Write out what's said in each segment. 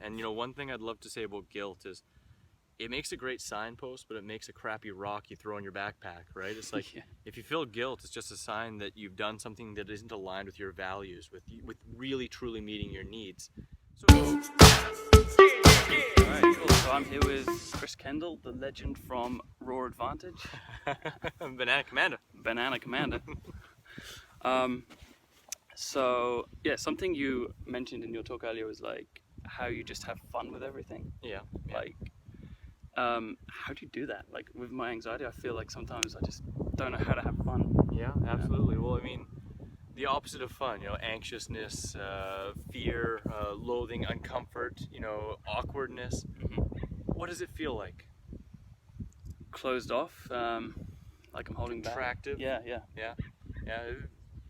And one thing I'd love to say about guilt is it makes a great signpost, but it makes a crappy rock you throw in your backpack, right? It's like, if you feel guilt, it's just a sign that you've done something that isn't aligned with your values, with really truly meeting your needs. So, Alright, cool. So I'm here with Chris Kendall, the legend from TheRawAdvantage. Banana Commander. So yeah, something you mentioned in your talk earlier was like how you just have fun with everything. Yeah. Like, how do you do that? Like with my anxiety, I feel like sometimes I just don't know how to have fun. Yeah, absolutely. Well, I mean, the opposite of fun, anxiousness, fear, loathing, uncomfort, awkwardness. Mm-hmm. What does it feel like? Closed off, like I'm holding back. Contractive? Yeah.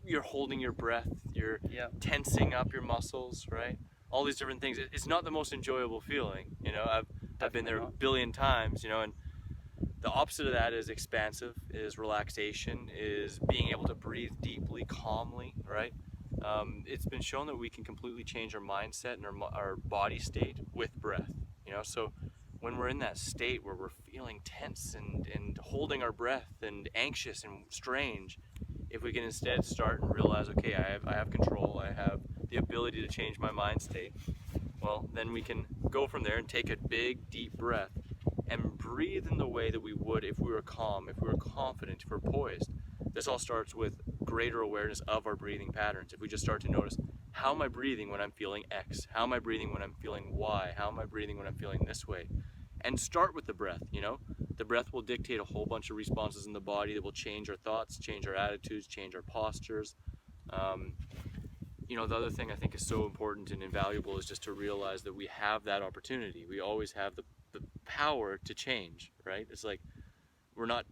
You're holding your breath, you're tensing up your muscles, right? All these different things. It's not the most enjoyable feeling, I've been there a billion times, and the opposite of that is expansive, is relaxation, is being able to breathe deeply, calmly, right? It's been shown that we can completely change our mindset and our body state with breath, so when we're in that state where we're feeling tense and holding our breath and anxious and strange, if we can instead start and realize, okay, I have control, I have the ability to change my mind state, well, then we can go from there and take a big, deep breath and breathe in the way that we would if we were calm, if we were confident, if we're poised. This all starts with greater awareness of our breathing patterns. If we just start to notice, how am I breathing when I'm feeling X? How am I breathing when I'm feeling Y? How am I breathing when I'm feeling this way? And start with the breath, The breath will dictate a whole bunch of responses in the body that will change our thoughts, change our attitudes, change our postures. The other thing I think is so important and invaluable is just to realize that we have that opportunity. We always have the power to change, right? It's like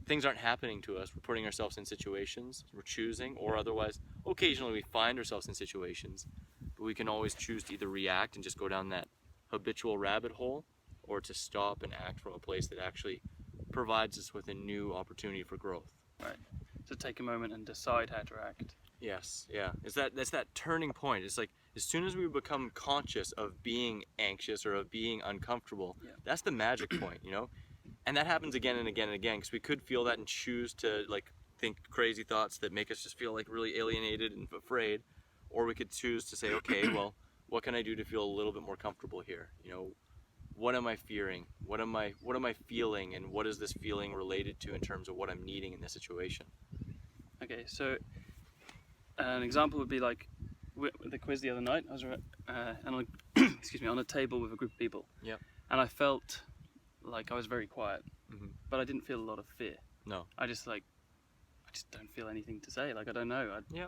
things aren't happening to us. We're putting ourselves in situations, we're choosing, or otherwise, occasionally we find ourselves in situations, but we can always choose to either react and just go down that habitual rabbit hole, or to stop and act from a place that actually provides us with a new opportunity for growth. Right. So take a moment and decide how to act. Yes, yeah. That's that turning point. It's like as soon as we become conscious of being anxious or of being uncomfortable, that's the magic point, And that happens again and again and again, because we could feel that and choose to think crazy thoughts that make us just feel really alienated and afraid, or we could choose to say, okay, well, what can I do to feel a little bit more comfortable here? What am I fearing? What am I feeling? And what is this feeling related to in terms of what I'm needing in this situation? Okay, so an example would be like with the quiz the other night. I was on a table with a group of people. Yeah. And I felt like I was very quiet, but I didn't feel a lot of fear. No. I just don't feel anything to say. Like, I don't know. Yeah.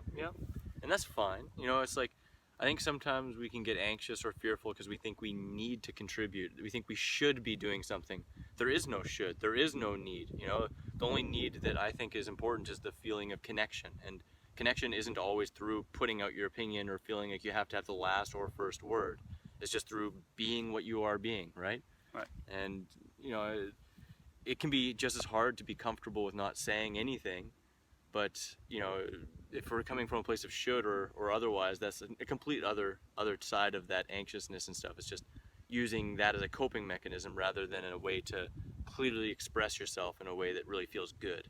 And that's fine. It's like, I think sometimes we can get anxious or fearful because we think we need to contribute. We think we should be doing something. There is no should. There is no need. The only need that I think is important is the feeling of connection. And connection isn't always through putting out your opinion or feeling like you have to have the last or first word. It's just through being what you are being, right? Right. And, it can be just as hard to be comfortable with not saying anything. But, if we're coming from a place of should or otherwise, that's a complete other side of that anxiousness and stuff. It's just using that as a coping mechanism rather than in a way to clearly express yourself in a way that really feels good.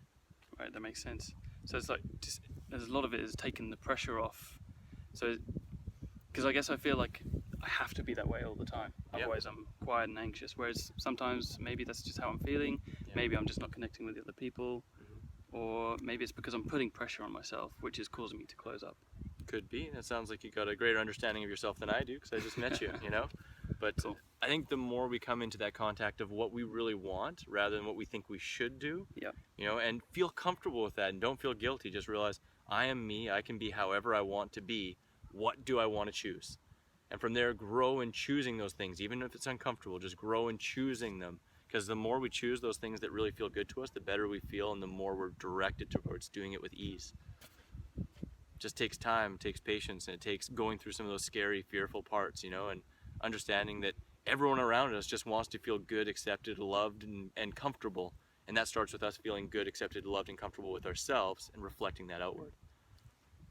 Right, that makes sense. So it's like, just, there's a lot of it is taking the pressure off. So, because I guess I feel like I have to be that way all the time. Otherwise I'm quiet and anxious. Whereas sometimes maybe that's just how I'm feeling. Maybe I'm just not connecting with the other people. Or maybe it's because I'm putting pressure on myself, which is causing me to close up. Could be. That sounds like you got a greater understanding of yourself than I do, because I just met you, But cool. I think the more we come into that contact of what we really want rather than what we think we should do, and feel comfortable with that and don't feel guilty, just realize I am me, I can be however I want to be. What do I want to choose? And from there, grow in choosing those things, even if it's uncomfortable, just grow in choosing them. Because the more we choose those things that really feel good to us, the better we feel and the more we're directed towards doing it with ease. It just takes time, it takes patience, and it takes going through some of those scary, fearful parts, and understanding that everyone around us just wants to feel good, accepted, loved, and comfortable. And that starts with us feeling good, accepted, loved, and comfortable with ourselves and reflecting that outward.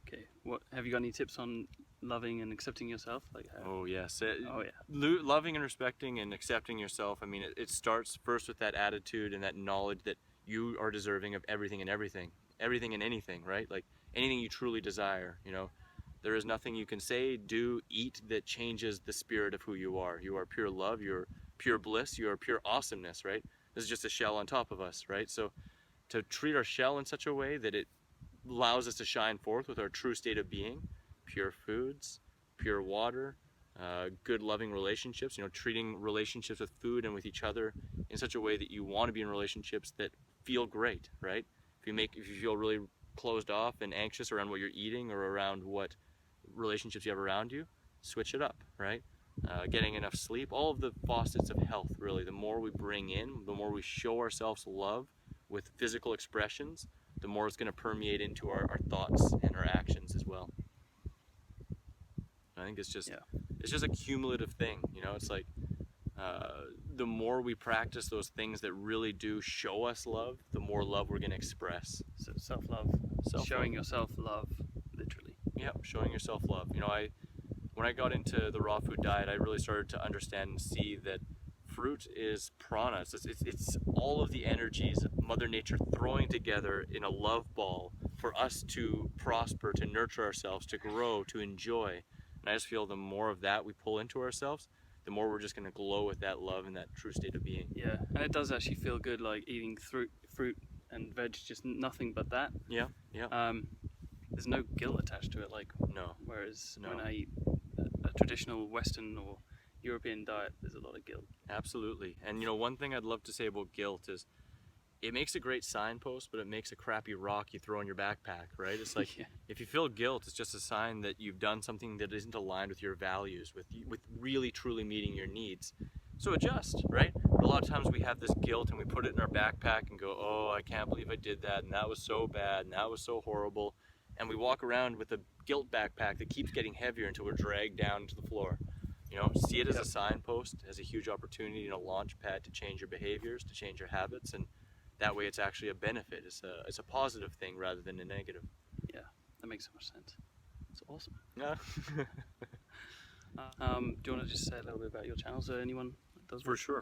Okay, have you got any tips on loving and accepting yourself? Like how... Oh yes. Oh yeah. Loving and respecting and accepting yourself. I mean, it starts first with that attitude and that knowledge that you are deserving of everything and everything and anything, right? Like anything you truly desire, you know. There is nothing you can say, do, eat that changes the spirit of who you are. You are pure love, you're pure bliss, you are pure awesomeness, right? This is just a shell on top of us, right? So to treat our shell in such a way that it allows us to shine forth with our true state of being, pure foods, pure water, good loving relationships, you know, treating relationships with food and with each other in such a way that you want to be in relationships that feel great, right? If you feel really closed off and anxious around what you're eating or around what relationships you have around you, switch it up, right? Getting enough sleep, all of the faucets of health, really. The more we bring in, the more we show ourselves love with physical expressions, the more it's going to permeate into our thoughts and our actions as well. I think it's just a cumulative thing, you know. It's like the more we practice those things that really do show us love, the more love we're going to express. So self-love, showing yourself love, literally. Yeah, showing yourself love. You know, when I got into the raw food diet, I really started to understand and see that fruit is prana. It's all of the energies of Mother Nature throwing together in a love ball for us to prosper, to nurture ourselves, to grow, to enjoy. And I just feel the more of that we pull into ourselves, the more we're just going to glow with that love and that true state of being. Yeah, and it does actually feel good, like eating fruit and veg, just nothing but that. Yeah. There's no guilt attached to it, like whereas when I eat a traditional Western or European diet, there's a lot of guilt. Absolutely. And you know, one thing I'd love to say about guilt is it makes a great signpost, but it makes a crappy rock you throw in your backpack, right? It's like if you feel guilt, it's just a sign that you've done something that isn't aligned with your values, with really truly meeting your needs. So adjust, right? But a lot of times we have this guilt and we put it in our backpack and go, oh, I can't believe I did that, and that was so bad, and that was so horrible. And we walk around with a guilt backpack that keeps getting heavier until we're dragged down to the floor. You know, see it as a signpost, as a huge opportunity and a launch pad to change your behaviors, to change your habits, and that way it's actually a benefit. It's a positive thing rather than a negative. Yeah, that makes so much sense. It's awesome. Yeah. Do you want to just say a little bit about your channel so anyone does? For sure.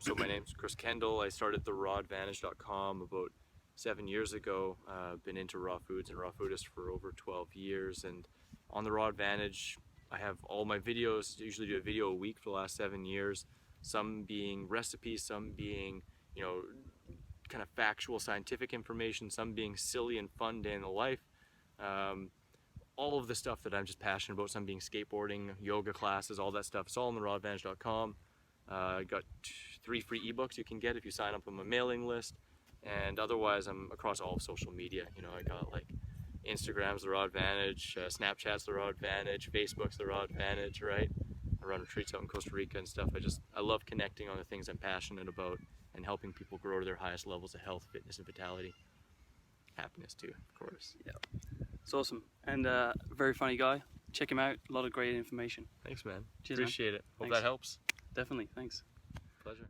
So my name's Chris Kendall. I started TheRawAdvantage.com about 7 years ago. Been into raw foods and raw foodist for over 12 years. And on the Raw Advantage, I have all my videos. I usually do a video a week for the last 7 years. Some being recipes, some being, you know, kind of factual scientific information, some being silly and fun day in the life. All of the stuff that I'm just passionate about, some being skateboarding, yoga classes, all that stuff. It's all on TheRawAdvantage.com. I got 3 free ebooks you can get if you sign up on my mailing list. And otherwise, I'm across all of social media. You know, I got like Instagram's The Raw Advantage, Snapchat's The Raw Advantage, Facebook's The Raw Advantage, right? I run retreats out in Costa Rica and stuff. I love connecting on the things I'm passionate about and helping people grow to their highest levels of health, fitness, and vitality. Happiness too, of course. Yeah, it's awesome. And very funny guy. Check him out. A lot of great information. Thanks, man. Cheers, Appreciate man. it. Hope that helps. Definitely. Thanks. Pleasure.